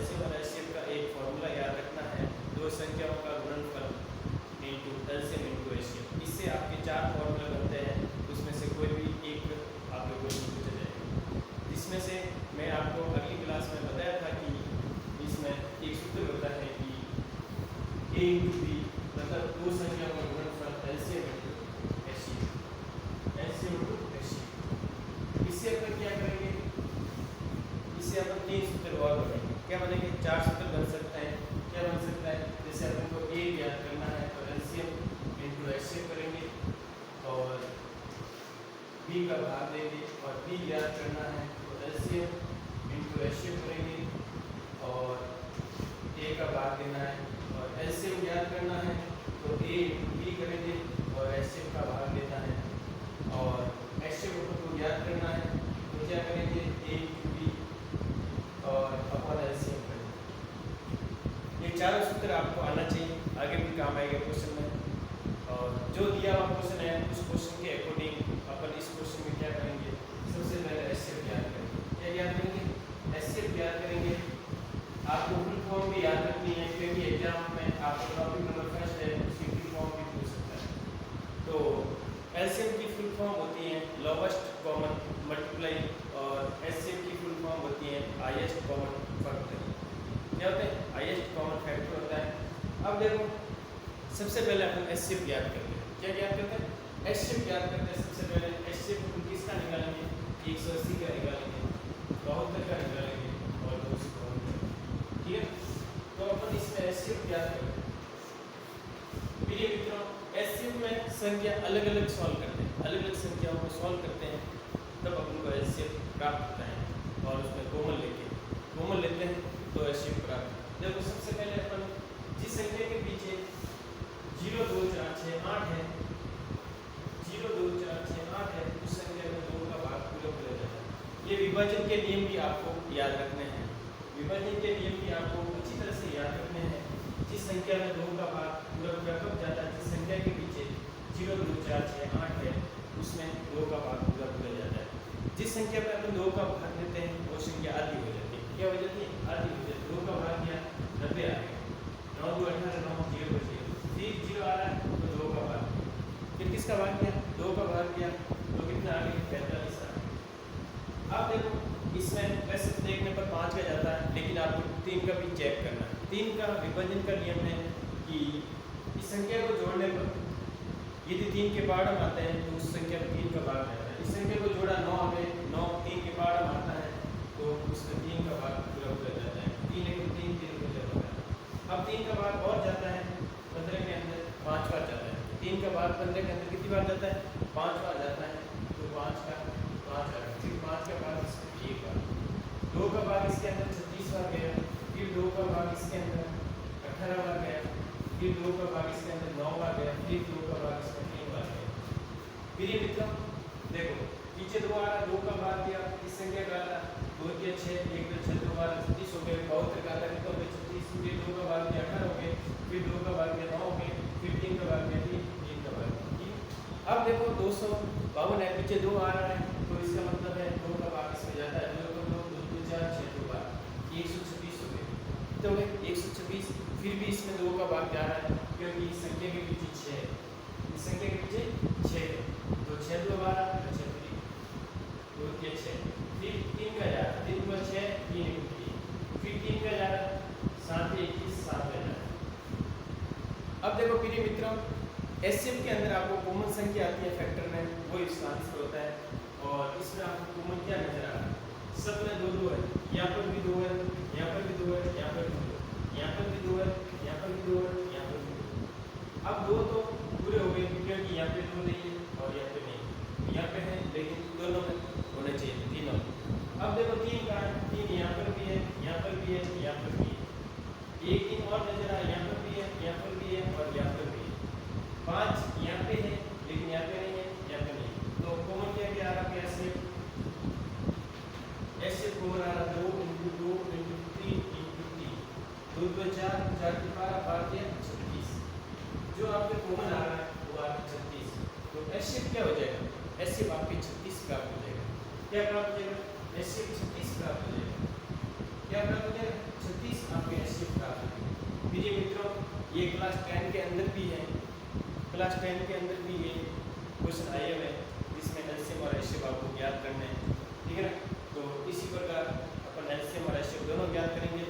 LCM और HCF का एक फॉर्मूला याद रखना है, दो संख्याओं का गुणनफल इनटू एलसीएम इनटू एचसीएफ। इससे आपके चार फॉर्मूले बनते हैं, उसमें से कोई भी एक आपके क्वेश्चन पूछा जाएगा। जिसमें से मैं आपको अगली क्लास में बताया था कि इसमें एक सूत्र होता है कि ए इंटू बी, मतलब दो संख्याओं का गुणनफल LCM into HCF, LCM into HCF. इससे अपन क्या करेंगे, इससे अपन तीन सूत्र और बनेंगे। क्या बनेंगे? चार सूत्र बन सकते हैं। क्या बन सकता है? जैसे अपन को ए ज्ञात करना है तो एलसीएम इंटू एचसीएफ करेंगे और बी का भाग देंगे, और बी ज्ञात करना है तो एलसीएम इंटू एचसीएफ करेंगे और ए का भाग देना है, और एलसीएम ज्ञात करना है तो ए इंटू बी करेंगे और एचसीएफ का भाग देना है, और एचसीएफ को ज्ञात करना है तो क्या करेंगे? ए इंटू बी और अपन एलसीएम करेंगे। ये चारों सूत्र आपको आना चाहिए, आगे भी काम आएगा क्वेश्चन में। और जो दिया हुआ क्वेश्चन है उस क्वेश्चन के अकॉर्डिंग अपन इस क्वेश्चन में क्या करेंगे? सबसे पहले एचसीएफ ज्ञात करेंगे। क्या ज्ञात करेंगे? एचसीएफ ज्ञात करेंगे। आपको फुल फॉर्म भी याद रखनी है, क्योंकि एग्जाम में आपको टॉपिक नंबर फर्स्ट है, उसकी फुल फॉर्म भी पूछ सकता है। तो एलसीएम की फुल फॉर्म होती है लोवेस्ट कॉमन मल्टीप्लाई, और एचसीएफ की फुल फॉर्म होती है हाईएस्ट कॉमन फैक्टर। क्या होता है? हाईएस्ट कॉमन फैक्टर होता है। अब देखो, सबसे पहले अपन एचसीएफ ज्ञात करते हैं। क्या ज्ञात करते हैं? एचसीएफ ज्ञात करते हैं। सबसे पहले एचसीएफ किसका निकालेंगे? 180 का निकालेंगे, 72 का निकालेंगे और 252 का। ठीक है, तो अपन इसमें एचसीएफ ज्ञात करते हैं। प्रिय मित्रों, एचसीएफ में संख्या अलग अलग सॉल्व करते हैं, अलग अलग संख्याओं को सॉल्व करते हैं, तब अपन को एचसीएफ प्राप्त होता है। और उसमें कॉमन लेते हैं तो एचसीएफ प्राप्त। देखो, सबसे पहले अपन जिस संख्या के पीछे 0 2 4 6 8 है, 0 2 4 6 8 है, उस संख्या में 2 का भाग पूरा किया जाता है। ये विभाजन के नियम भी आपको याद रखने हैं। विभाजन के नियम भी आपको अच्छी तरह से याद रखने हैं। जिस संख्या में 2 का भाग पूरा कब जाता है? जिस संख्या के पीछे 0 2 4 6 8 है, उसमें 2 का भाग पूरा किया जाता है। जिस संख्या पे अपन 2 का भाग देते हैं वो संख्या आधी हो जाती है। क्या हो जाती है? आधी हो जाती है। 2 का भाग किया 90 आ गया, 9 2 18 9 0 बचे, फिर 0 आ रहा है तो 2 का भाग, फिर किसका भाग किया? 2 का भाग किया तो कितना आ गया? 45 आ गया। अब देखो, इसमें वैसे देखने पर 5 का जाता है, लेकिन आपको 3 का भी चेक करना है। 3 का विभाजन का नियम है कि इस संख्या को जोड़ने पर यदि 3 के पार्ट आते हैं तो उस संख्या में 3 का भाग आता है। इस संख्या को जोड़ा 9 में 9 3 के पार्ट आता है तो उसमें 3 का भाग पूरा हो जाता है। 3 1 3 3 हो जाता है। अब 3 का भाग और जाता है 15 के अंदर 5 बार जाता है। 3 का भाग 15 के अंदर कितनी बार जाता है? 5 बार जाता है। तो 5 का 5 आ गया, फिर 5 का भाग इसमें 1 बार, 2 का भाग इसके अंदर 36 बार गया, फिर 2 का भाग इसके अंदर 18 बार गया, फिर 2 का भाग इसके अंदर 9 बार गया, फिर 2 का भाग इसमें 3 बार गया। फिर ये मित्रों देखो, पीछे 2 आ रहा, 2 का भाग दिया, इस संख्या का आता 2 के 6 1 2 6 2 बार 36 हो गए, 72 का आता कितना हो गया? 36, फिर 2 का भाग दिया 18 हो गए, फिर 2 का भाग दिया 9 हो गए, फिर 3 का भाग दिया 3 का भाग। अब देखो 252 है, पीछे 2 आ रहा है तो इसका मतलब है 2 का भाग इसमें जाता है, 2 2 2 2 4 6 2 बार, 126 हो गए। तो 126, फिर भी इसमें 2 का भाग जा रहा है क्योंकि इस संख्या के पीछे 6 है, इस संख्या के पीछे 6 है, तो 6 2 12 अच्छा 2 के 6, फिर 3 का जा रहा है, 3 2 6 3 1 3, फिर 3 का जा रहा है 7 21 7 का जा रहा है। अब देखो प्रिय मित्रों, एचसीएफ के अंदर आपको कॉमन संख्या आती है फैक्टर में, वो इसका आंसर होता है। और इसमें आपको कॉमन क्या नजर आ रहा है? सब में 2 2 है, यहाँ पर भी 2 है, यहाँ पर भी 2 है, यहाँ पर भी 2 है, यहाँ पर भी 2 है, यहाँ पर भी 2 है, यहाँ पर भी 2 है। अब 2 तो पूरे हो गए क्योंकि यहाँ पे 2 नहीं है और यहाँ पे नहीं, यहाँ पे है लेकिन दोनों में होने चाहिए तीनों। अब देखो 3 का 3 यहाँ पर भी है, यहाँ पर भी है, यहाँ पर भी है, एक 3 और नजर आया, यहाँ पर भी है, यहाँ पर भी है और यहाँ पर भी है। 5 यहाँ पे है लेकिन यहाँ पे नहीं है, यहाँ पे नहीं, तो कॉमन क्या आ रहा है? एचसीएफ कॉमन आ रहा 2 × 2 × 3 × 3, 2 2 4 4 के 12 12 36, जो आपके कॉमन आ रहा है वो आपके 36। तो एचसीएफ क्या हो जाएगा? एचसीएफ आपके 36 प्राप्त हो जाएगा। क्या प्राप्त हो जाएगा? एचसीएफ 36 प्राप्त हो जाएगा। क्या प्राप्त हो जाएगा? 36 ये क्लास 10 के अंदर भी है, क्लास 10 के अंदर भी ये क्वेश्चन आए हुए हैं जिसमें एलसीएम और एचसीएफ आपको ज्ञात करने हैं, ठीक है ना। तो इसी प्रकार अपन एलसीएम और एचसीएफ दोनों ज्ञात करेंगे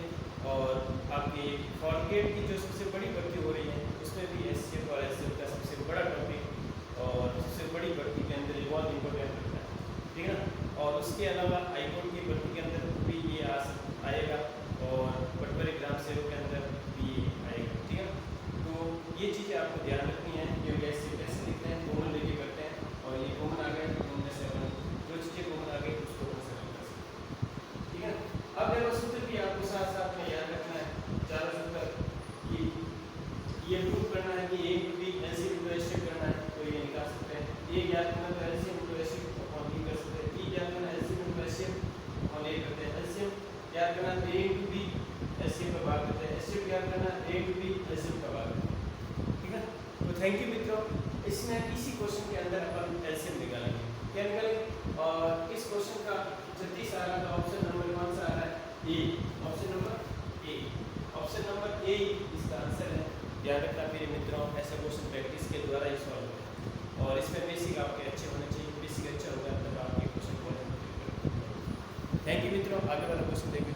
और आपकी फॉरगेट की जो सबसे बड़ी भर्ती हो रही है उसमें भी एचसीएफ और एचसीएफ का सबसे बड़ा टॉपिक और सबसे बड़ी भर्ती के अंदर ये बहुत इंपॉर्टेंट रखता है, ठीक है ना। और उसके अलावा हाईकोर्ट की भर्ती के अंदर भी ये आएगा और पटवारी ग्राम सेवक के अंदर भी आएगा, ठीक है ना। तो ये चीज़ें आपको ध्यान रखनी है क्योंकि ऐसे कैसे लिखते हैं कॉमन लेके करते हैं और ये कॉमन आ गया तो कॉमन से अपन जो चीज़ें कॉमन आ गई उसको अपन सरल कर सकते हैं, ठीक है। अब देखो सूत्र भी आपको साथ साथ में याद रखना है, चारों सूत्र कि ये प्रूव करना है कि A to B LCM to HCF करना है तो ये निकाल सकते हैं, ये ज्ञात करना तो एलसीएम टू एचसीएफ अपन भी कर सकते हैं, ये ज्ञात करना एलसीएम टू एचसीएफ और ये करते हैं, एलसीएम याद करना ए टू बी एचसीएफ का भाग करते हैं, एचसीएफ याद करना ए टू बी एलसीएम का भाग करते हैं, ठीक है। तो थैंक यू मित्रों, इसमें इसी क्वेश्चन के अंदर अपन एलसीएम निकालेंगे, क्या निकालेंगे। और इस क्वेश्चन का 36 आ रहा था, ऑप्शन नंबर कौन सा आ रहा है, A, option number A, option number A इसका आंसर है। ध्यान रखना मेरे मित्रों, ऐसा क्वेश्चन प्रैक्टिस के द्वारा ही सॉल्व होगा और इसमें बेसिक आपके अच्छे होने चाहिए, बेसिक अच्छा होगा तब आपके क्वेश्चन को। थैंक यू मित्रों, आगे वाला क्वेश्चन देखें।